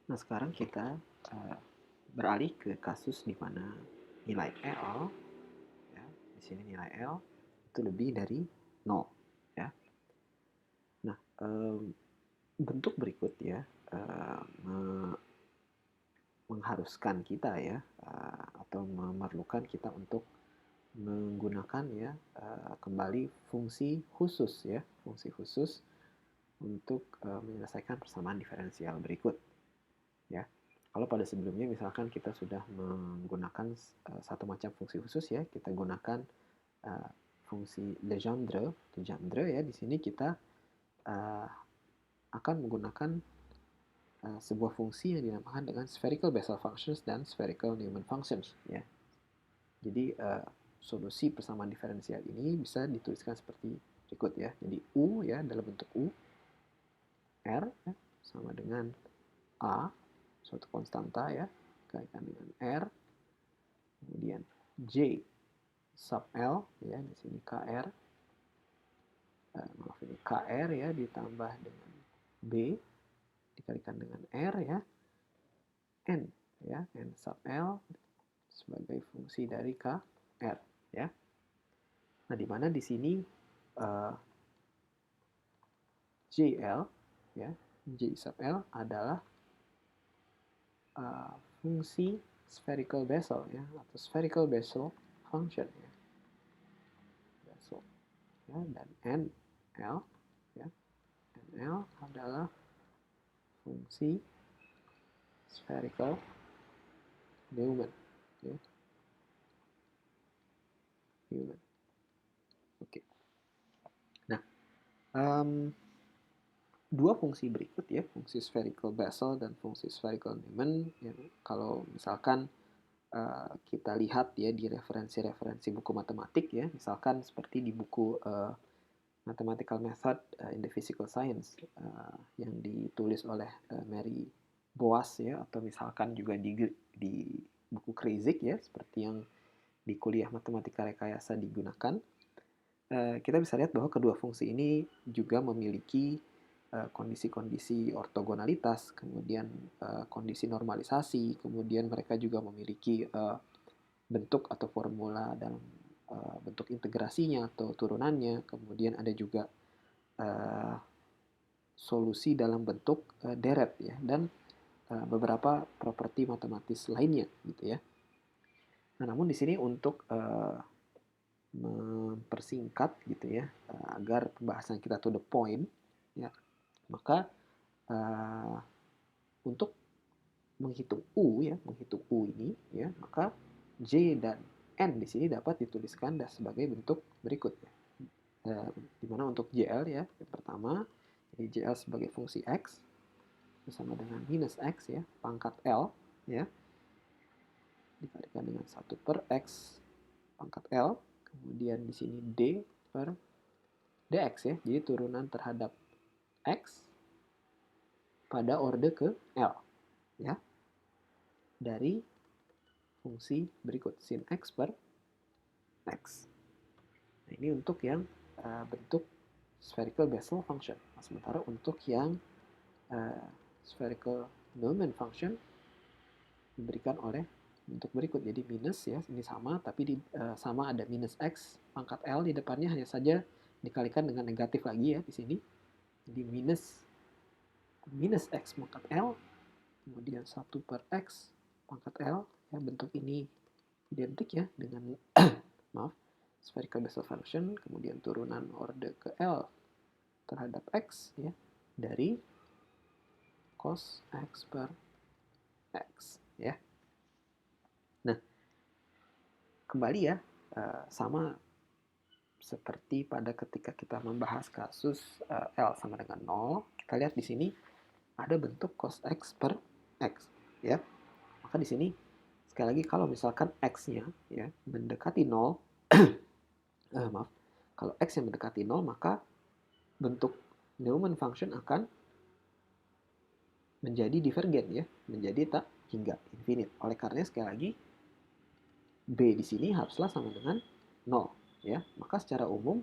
Nah, sekarang kita beralih ke kasus di mana nilai L, ya, di sini nilai L itu lebih dari 0. Ya. Nah, bentuk berikut ya mengharuskan kita ya atau memerlukan kita untuk menggunakan ya kembali fungsi khusus ya, fungsi khusus untuk menyelesaikan persamaan diferensial berikut. Ya. Kalau pada sebelumnya misalkan kita sudah menggunakan satu macam fungsi khusus ya, kita gunakan fungsi Legendre ya. Di sini kita akan menggunakan sebuah fungsi yang dinamakan dengan spherical Bessel functions dan spherical Newman functions ya. Jadi solusi persamaan diferensial ini bisa dituliskan seperti berikut ya. Jadi U ya dalam bentuk U, R ya, sama dengan A, suatu konstanta ya, dikalikan dengan R, kemudian J sub L ya, di sini KR, maaf ini KR ya, ditambah dengan B, dikalikan dengan R ya, N ya, N sub L sebagai fungsi dari KR ya. Nah, di mana di sini JL ya, J sub L adalah fungsi spherical Bessel ya, atau spherical Bessel function ya. Bessel ya, dan NL ya. NL adalah fungsi spherical Newman ya. Newman. Oke. Nah, dua fungsi berikut ya, fungsi spherical Bessel dan fungsi spherical Newman yang kalau misalkan kita lihat ya di referensi-referensi buku matematik ya, misalkan seperti di buku Mathematical Method in the Physical Science yang ditulis oleh Mary Boas ya, atau misalkan juga di buku Kreyszig ya, seperti yang di kuliah matematika rekayasa digunakan, kita bisa lihat bahwa kedua fungsi ini juga memiliki kondisi-kondisi ortogonalitas, kemudian kondisi normalisasi, kemudian mereka juga memiliki bentuk atau formula dalam bentuk integrasinya atau turunannya, kemudian ada juga solusi dalam bentuk deret ya, dan beberapa properti matematis lainnya gitu ya. Nah, namun di sini untuk mempersingkat gitu ya, agar pembahasan kita to the point ya, maka untuk menghitung U ya, menghitung U ini ya, maka J dan N di sini dapat dituliskan sebagai bentuk berikut ya. Di mana untuk JL ya, yang pertama, jadi JL sebagai fungsi X bersama dengan minus X ya, pangkat L ya, dikalikan dengan 1 per X pangkat L, kemudian di sini D per dx ya, jadi turunan terhadap X pada orde ke L ya, dari fungsi berikut sin X per X. Nah, ini untuk yang bentuk spherical Bessel function. Nah, sementara untuk yang spherical Newman function diberikan oleh bentuk berikut. Jadi minus ya, ini sama, tapi sama ada minus X pangkat L di depannya, hanya saja dikalikan dengan negatif lagi ya di sini. Jadi minus X pangkat L, kemudian 1 per X pangkat L, ya bentuk ini identik ya dengan maaf, spherical Bessel function, kemudian turunan orde ke L terhadap X ya, dari cos X per X ya. Nah, kembali ya, sama seperti pada ketika kita membahas kasus L sama dengan 0, kita lihat di sini ada bentuk cos X per X ya. Maka di sini sekali lagi kalau misalkan X-nya ya mendekati 0, maaf, kalau X yang mendekati 0, maka bentuk Newman function akan menjadi divergen ya, menjadi tak hingga infinite. Oleh karena sekali lagi B di sini haruslah sama dengan 0 ya. Maka secara umum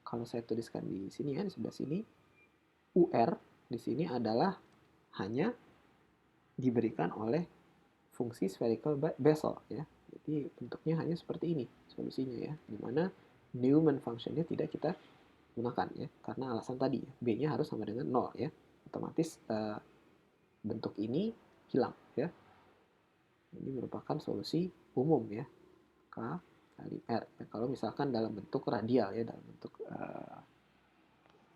kalau saya tuliskan di sini ya, di sebelah sini, UR di sini adalah hanya diberikan oleh fungsi spherical Bessel ya. Jadi bentuknya hanya seperti ini solusinya ya, di mana Newman function-nya tidak kita gunakan ya, karena alasan tadi ya, B-nya harus sama dengan 0 ya. Otomatis bentuk ini hilang ya. Ini merupakan solusi umum ya, K kali R. Ya, kalau misalkan dalam bentuk radial ya, dalam bentuk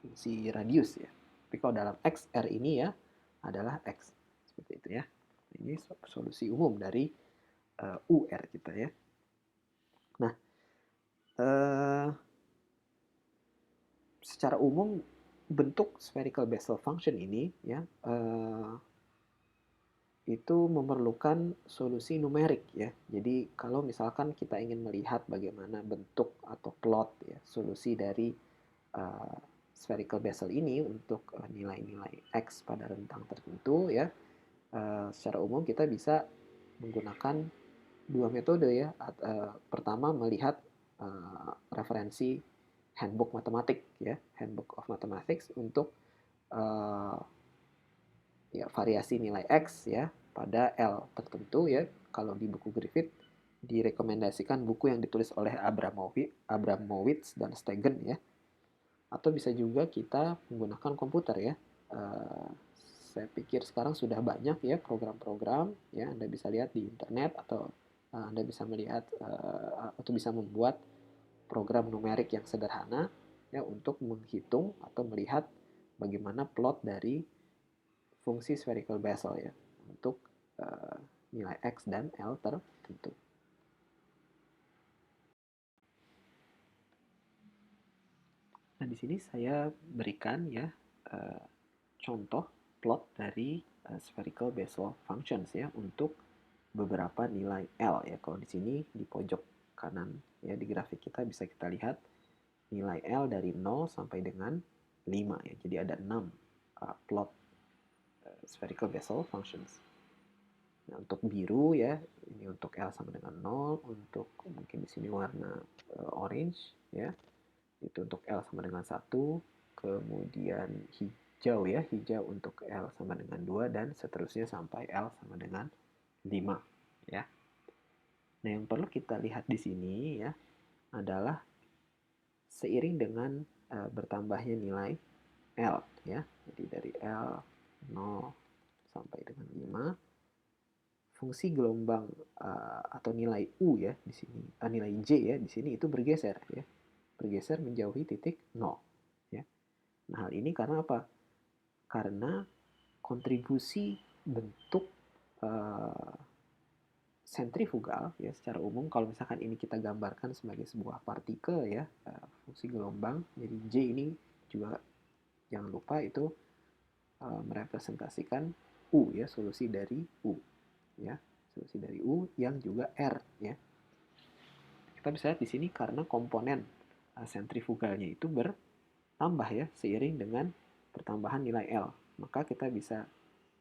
fungsi radius ya. Tapi kalau dalam X, R ini ya adalah X. Seperti itu ya. Ini solusi umum dari UR kita ya. Nah, secara umum bentuk spherical Bessel function ini ya itu memerlukan solusi numerik ya. Jadi kalau misalkan kita ingin melihat bagaimana bentuk atau plot ya solusi dari spherical Bessel ini untuk nilai-nilai X pada rentang tertentu ya, secara umum kita bisa menggunakan dua metode ya. Pertama melihat referensi handbook matematik ya, handbook of mathematics untuk ya variasi nilai X ya pada L tertentu ya. Kalau di buku Griffith direkomendasikan buku yang ditulis oleh Abramowitz dan Stegen ya. Atau bisa juga kita menggunakan komputer ya. Saya pikir sekarang sudah banyak ya program-program ya, Anda bisa lihat di internet atau Anda bisa melihat atau bisa membuat program numerik yang sederhana ya untuk menghitung atau melihat bagaimana plot dari fungsi spherical Bessel ya untuk nilai X dan L tertentu. Nah, di sini saya berikan ya contoh plot dari spherical Bessel functions ya untuk beberapa nilai L ya. Kalau di sini di pojok kanan ya di grafik kita bisa kita lihat nilai L dari 0 sampai dengan 5 ya. Jadi ada 6 plot spherical Bessel functions. Nah, untuk biru ya, ini untuk L sama dengan 0, untuk mungkin di sini warna orange ya. Itu untuk L sama dengan 1, kemudian hijau ya, hijau untuk L sama dengan 2 dan seterusnya sampai L sama dengan 5 ya. Nah, yang perlu kita lihat di sini ya adalah seiring dengan bertambahnya nilai L ya. Jadi dari L 0 sampai dengan 5, fungsi gelombang atau nilai U ya di sini, nilai J ya di sini itu bergeser ya. Bergeser menjauhi titik 0 ya. Nah, hal ini karena apa? Karena kontribusi bentuk sentrifugal ya secara umum, kalau misalkan ini kita gambarkan sebagai sebuah partikel ya, fungsi gelombang, jadi J ini juga jangan lupa itu merepresentasikan U ya, solusi dari U ya, solusi dari U yang juga R ya. Kita bisa lihat di sini karena komponen sentrifugalnya itu bertambah ya seiring dengan pertambahan nilai L, maka kita bisa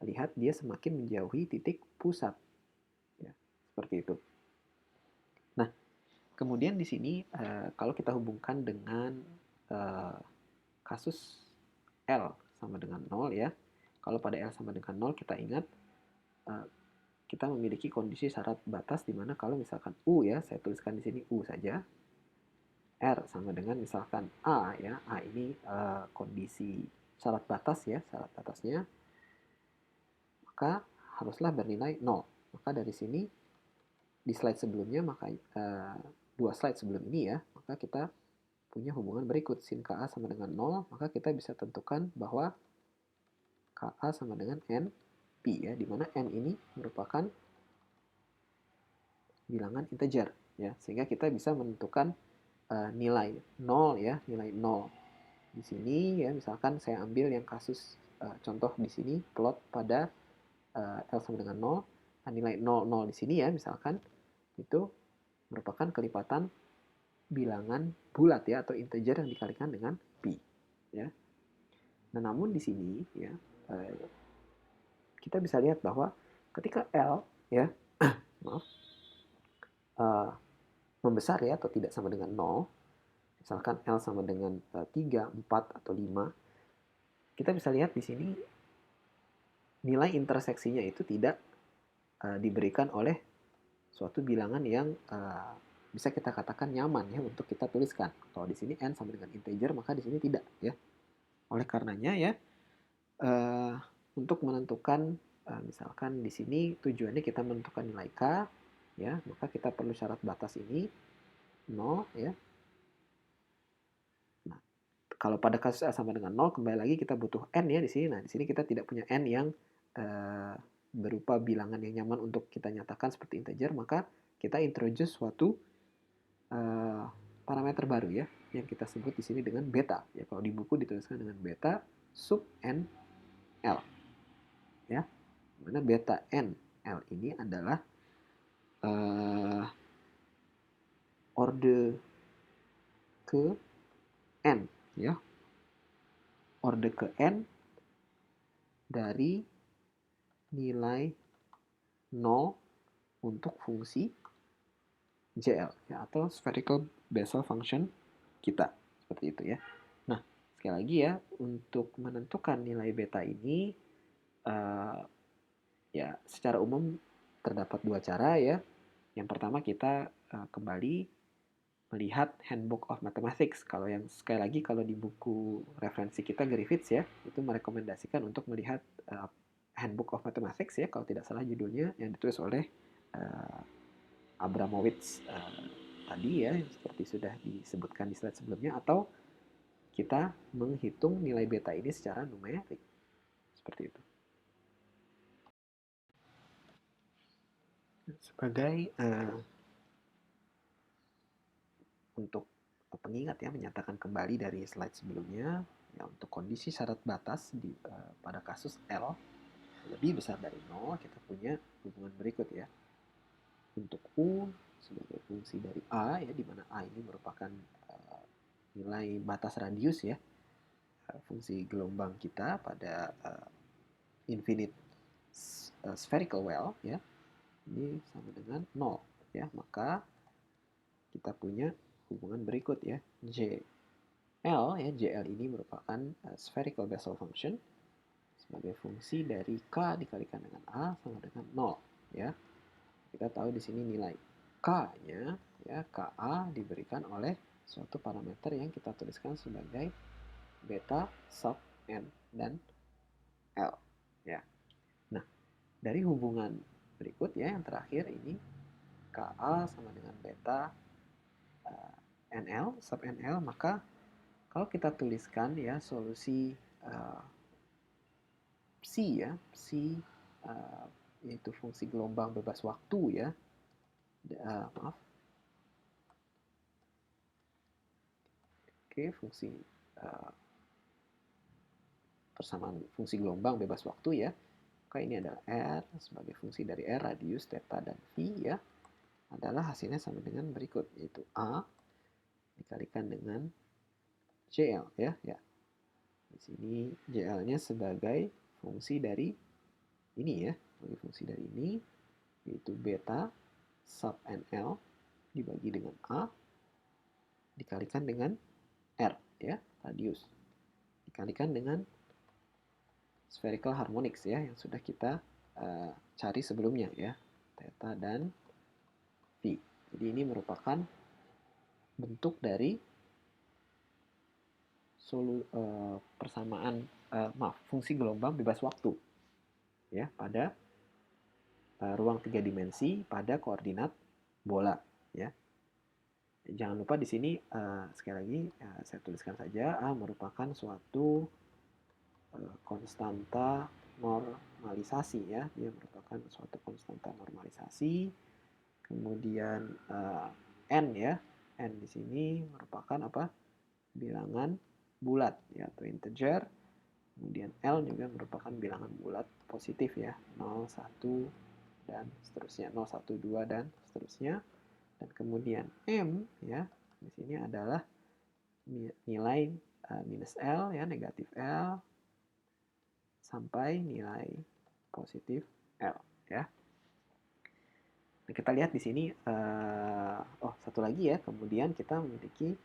lihat dia semakin menjauhi titik pusat ya, seperti itu. Nah, kemudian di sini kalau kita hubungkan dengan kasus L sama dengan 0 ya. Kalau pada L sama dengan 0 kita ingat kita memiliki kondisi syarat batas di mana kalau misalkan U ya, saya tuliskan di sini U saja. R sama dengan misalkan A ya. A ini kondisi syarat batas ya, syarat batasnya. Maka haruslah bernilai 0. Maka dari sini di slide sebelumnya, maka 2 slide sebelum ini ya, maka kita punya hubungan berikut. Sin KA sama dengan 0, maka kita bisa tentukan bahwa KA sama dengan NP ya, di mana N ini merupakan bilangan integer ya, sehingga kita bisa menentukan nilai 0 ya, nilai 0. Di sini ya, misalkan saya ambil yang kasus contoh di sini plot pada L sama dengan 0, nilai 0 di sini ya, misalkan itu merupakan kelipatan bilangan bulat ya atau integer yang dikalikan dengan pi ya. Nah, namun di sini ya kita bisa lihat bahwa ketika L ya maaf membesar ya atau tidak sama dengan 0, misalkan L sama dengan 3, 4 atau 5, kita bisa lihat di sini nilai interseksinya itu tidak diberikan oleh suatu bilangan yang bisa kita katakan nyaman ya untuk kita tuliskan. Kalau di sini n sama dengan integer, maka di sini tidak ya. Oleh karenanya ya, untuk menentukan misalkan di sini tujuannya kita menentukan nilai k ya, maka kita perlu syarat batas ini 0 ya. Nah, kalau pada kasus A sama dengan 0, kembali lagi kita butuh n ya di sini. Nah, di sini kita tidak punya n yang berupa bilangan yang nyaman untuk kita nyatakan seperti integer, maka kita introduce suatu parameter baru ya, yang kita sebut di sini dengan beta. Ya, kalau di buku dituliskan dengan beta sub n L. Ya, mana beta n L ini adalah orde ke n ya. Orde ke n dari nilai 0 untuk fungsi JL ya, atau spherical Bessel function kita, seperti itu ya. Nah, sekali lagi ya, untuk menentukan nilai beta ini ya secara umum terdapat dua cara ya. Yang pertama kita kembali melihat Handbook of Mathematics. Kalau yang sekali lagi kalau di buku referensi kita Griffiths ya, itu merekomendasikan untuk melihat Handbook of Mathematics ya, kalau tidak salah judulnya, yang ditulis oleh Abramowitz tadi ya, seperti sudah disebutkan di slide sebelumnya, atau kita menghitung nilai beta ini secara numerik. Seperti itu. Sebagai untuk pengingat ya, menyatakan kembali dari slide sebelumnya, ya, untuk kondisi syarat batas pada kasus L lebih besar dari 0, kita punya hubungan berikut ya. Untuk U sebagai fungsi dari A ya, di mana A ini merupakan nilai batas radius ya, fungsi gelombang kita pada infinite spherical well ya, ini sama dengan 0 ya, maka kita punya hubungan berikut ya, JL ya, JL ini merupakan spherical Bessel function sebagai fungsi dari K dikalikan dengan A sama dengan 0 ya. Kita tahu di sini nilai K-nya ya, KA diberikan oleh suatu parameter yang kita tuliskan sebagai beta sub n dan L ya. Nah, dari hubungan berikut ya, yang terakhir ini KA sama dengan beta NL sub NL, maka kalau kita tuliskan ya solusi psi ya, psi yaitu fungsi gelombang bebas waktu ya, fungsi persamaan fungsi gelombang bebas waktu ya, maka ini adalah R sebagai fungsi dari R, radius, theta, dan V ya, adalah hasilnya sama dengan berikut, yaitu A dikalikan dengan JL ya. Di sini JL-nya sebagai fungsi dari ini ya, sebagai fungsi dari ini, yaitu beta sub NL dibagi dengan A dikalikan dengan R ya, radius, dikalikan dengan spherical harmonics ya, yang sudah kita cari sebelumnya ya, theta dan V. Jadi ini merupakan bentuk dari persamaan fungsi gelombang bebas waktu ya pada ruang 3 dimensi pada koordinat bola ya. Jangan lupa di sini sekali lagi saya tuliskan saja A merupakan suatu konstanta normalisasi ya, dia merupakan suatu konstanta normalisasi. Kemudian n ya, n di sini merupakan apa? Bilangan bulat ya, atau integer. Kemudian L juga merupakan bilangan bulat positif ya, 0, 1 dan seterusnya, 0, 1, 2 dan seterusnya. Dan kemudian M ya, di sini adalah nilai minus L ya, negatif L sampai nilai positif L ya. Nah, kita lihat di sini satu lagi ya, kemudian kita memiliki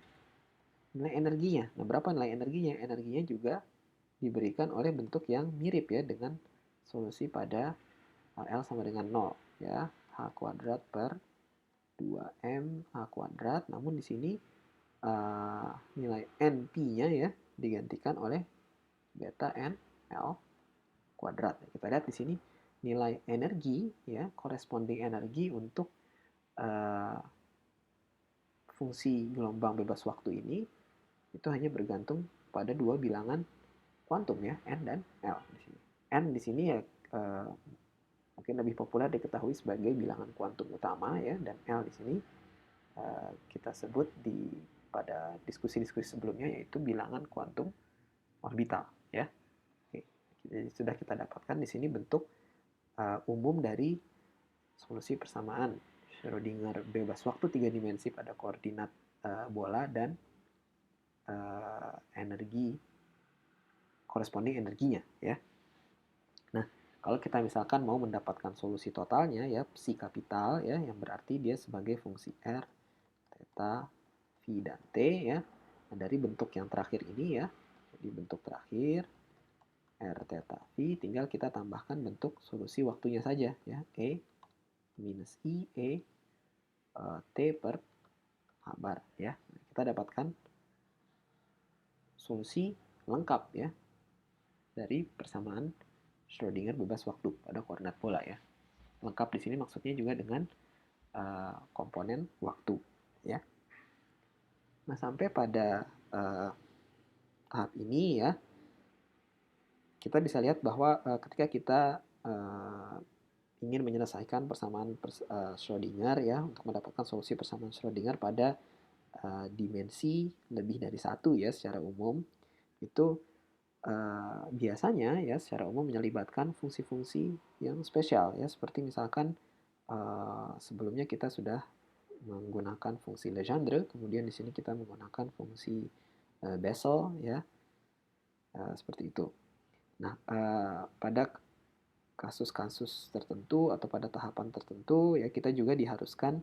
nilai energinya. Nah, berapa nilai energinya? Energinya juga diberikan oleh bentuk yang mirip ya dengan solusi pada L sama dengan 0 ya, H kuadrat per 2M H kuadrat, namun di sini nilai NP-nya ya digantikan oleh beta N L kuadrat. Kita lihat di sini nilai energi ya, corresponding energi untuk fungsi gelombang bebas waktu ini itu hanya bergantung pada dua bilangan kuantum ya, N dan L di sini. N di sini ya mungkin lebih populer diketahui sebagai bilangan kuantum utama ya, dan L di sini kita sebut pada diskusi-diskusi sebelumnya yaitu bilangan kuantum orbital ya. Oke. Jadi sudah kita dapatkan di sini bentuk umum dari solusi persamaan Schrödinger bebas waktu 3 dimensi pada koordinat bola dan energi corresponding energinya ya. Nah, kalau kita misalkan mau mendapatkan solusi totalnya ya, psi kapital ya, yang berarti dia sebagai fungsi R, theta, phi dan t ya. Nah, dari bentuk yang terakhir ini ya, jadi bentuk terakhir R theta phi, tinggal kita tambahkan bentuk solusi waktunya saja ya, E minus I E T per H bar ya. Kita dapatkan solusi lengkap ya dari persamaan Schrödinger bebas waktu pada koordinat bola ya. Lengkap di sini maksudnya juga dengan komponen waktu ya. Nah, sampai pada tahap ini ya, kita bisa lihat bahwa ketika kita ingin menyelesaikan persamaan Schrödinger ya, untuk mendapatkan solusi persamaan Schrödinger pada dimensi lebih dari satu ya secara umum, itu biasanya ya secara umum menyelibatkan fungsi-fungsi yang spesial ya, seperti misalkan sebelumnya kita sudah menggunakan fungsi Legendre, kemudian di sini kita menggunakan fungsi Bessel ya, seperti itu. Nah, pada kasus-kasus tertentu atau pada tahapan tertentu ya, kita juga diharuskan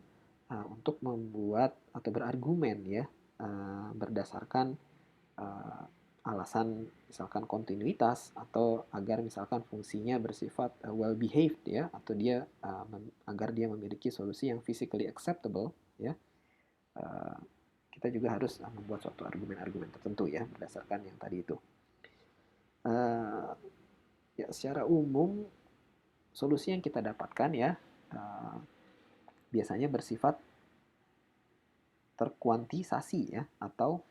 untuk membuat atau berargumen ya, berdasarkan alasan misalkan kontinuitas, atau agar misalkan fungsinya bersifat well behaved ya, atau dia agar dia memiliki solusi yang physically acceptable ya. Kita juga harus membuat suatu argumen-argumen tertentu ya berdasarkan yang tadi itu. Ya, secara umum solusi yang kita dapatkan ya biasanya bersifat terkuantisasi ya, atau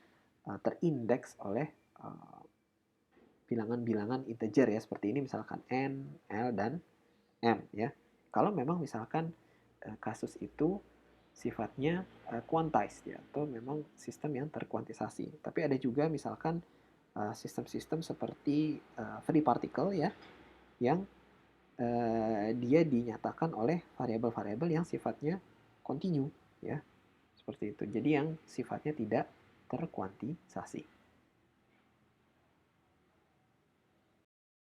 terindeks oleh bilangan-bilangan integer ya, seperti ini misalkan N, L, dan M ya. Kalau memang misalkan kasus itu sifatnya quantized ya, atau memang sistem yang terkuantisasi. Tapi ada juga misalkan sistem-sistem seperti free particle ya, yang dia dinyatakan oleh variabel-variabel yang sifatnya kontinu ya, seperti itu. Jadi yang sifatnya tidak terkuantisasi.